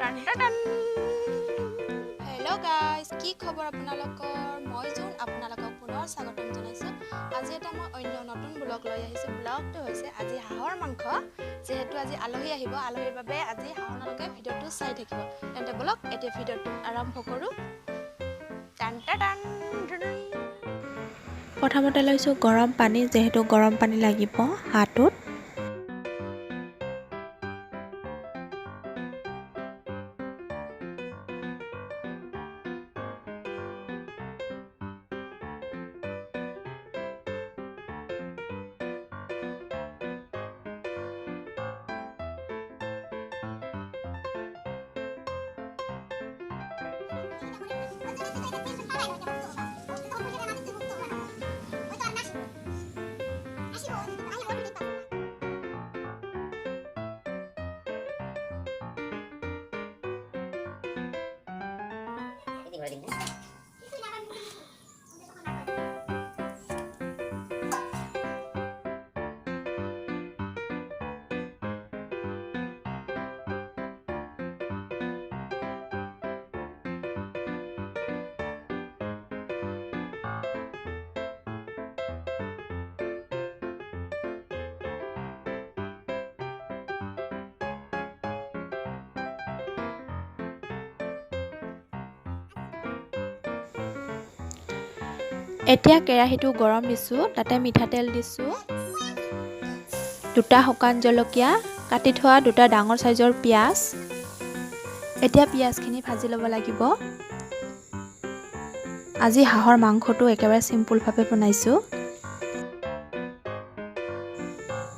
hello guys কি খবৰ আপোনালোকৰ মই জুন আপোনালোকক পুনৰ স্বাগতম জনাইছো আজি এটা মই অন্য নতুন ব্লগ লৈ আহিছো ব্লগটো হৈছে আজি হাঁহৰ মাংস যেহেতু আজি আলহী আহিব আলহীৰ বাবে আজি হাঁহৰলৈকে ভিডিওটো চাই থাকিব তেন্তে ব্লগ এতিয়া ভিডিওটো আৰম্ভ কৰো টান টান প্ৰথমতে লৈছো গৰম পানী যেহেতু গৰম পানী লাগিব হাতত এতিয়া কেৰাহীটো গৰম দিছো তাতে মিঠাতেল দিছো দুটা শুকান জলকীয়া কাটি থোৱা দুটা ডাঙৰ সাইজৰ পিয়াজ এতিয়া পিয়াজখিনি ভাজি ল'ব লাগিব আজি হাঁহৰ মাংসটো একেবাৰে সিম্পল ভাৱে বনাইছো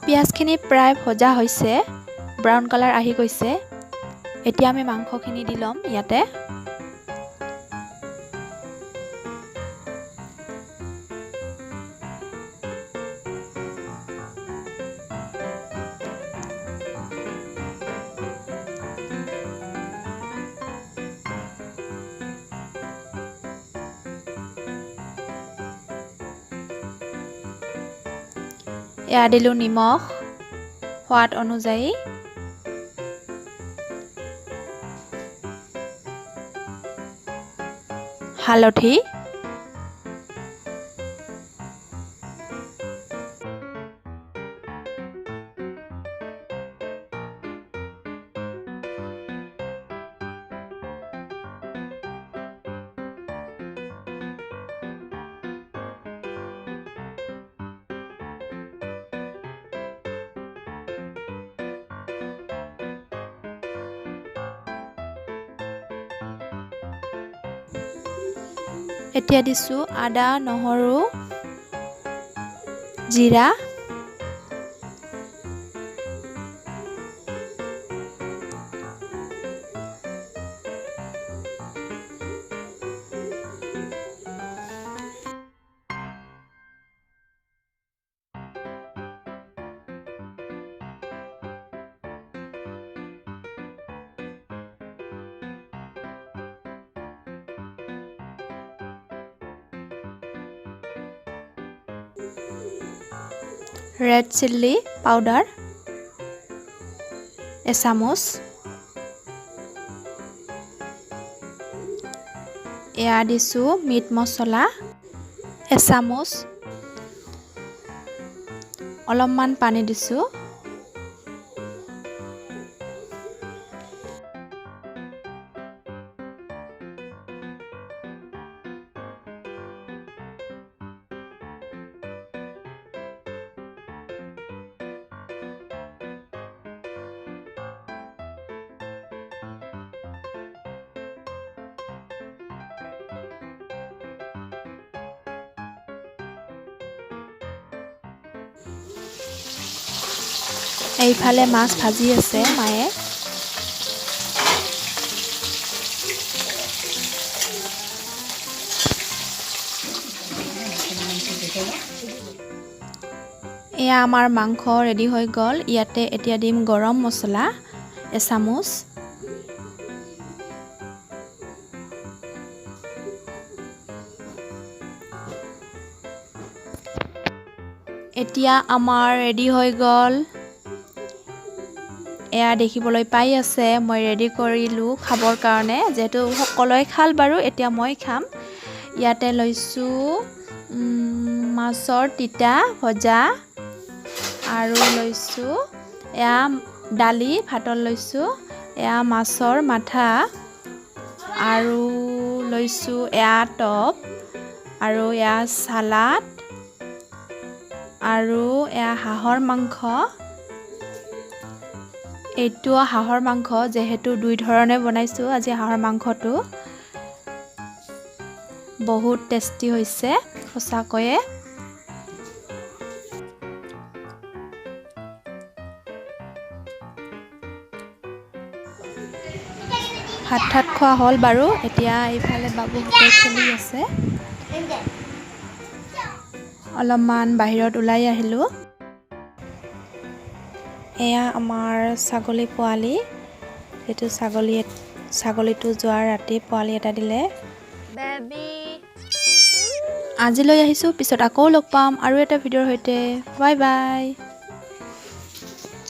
পিয়াজখিনি প্ৰায় ভজা হৈছে ব্ৰাউন কালাৰ আহি গৈছে এতিয়া আমি মাংসখিনি দি লম ইয়াতে এয়া দিলো নিমখ সোৱাদ অনুযায়ী হালধি এতিয়া দিছো আদা নহৰু জিৰা ৰেড চিল্লি পাউডাৰ এচামুচ এয়া দিছো মিট মছলা এচামুচ অলপমান পানী দিছো এইফালে মাছ ভাজি আছে মায়ে এয়া আমাৰ মাংস ৰেডি হৈ গ'ল ইয়াতে এতিয়া দিম গৰম মছলা এচামুচ এতিয়া আমাৰ ৰেডি হৈ গ'ল এয়া দেখিবলৈ পাই আছে মই ৰেডি কৰিলোঁ খাবৰ কাৰণে যেহেতু সকলোৱে খাল বাৰু এতিয়া মই খাম ইয়াতে লৈছোঁ মাছৰ তিতা ভজা আৰু লৈছোঁ এয়া দালি ভাতত লৈছোঁ এয়া মাছৰ মাথা আৰু লৈছোঁ এয়া টপ আৰু এয়া সালাড আৰু এয়া হাঁহৰ মাংস এইটো হাঁহৰ মাংস যেহেতু দুই ধৰণে বনাইছোঁ আজি হাঁহৰ মাংসটো বহুত টেষ্টি হৈছে সঁচাকৈয়ে ভাত খোৱা হ'ল বাৰু এতিয়া এইফালে বাবুহঁতে খেলি আছে অলপমান বাহিৰত ওলাই আহিলোঁ এয়া আমাৰ ছাগলী পোৱালি এইটো ছাগলীটো যোৱাৰ ৰাতি পোৱালি এটা দিলে বেবী আজিলৈ আহিছোঁ পিছত আকৌ লগ পাম আৰু এটা ভিডিঅ'ৰ সৈতে বাই বাই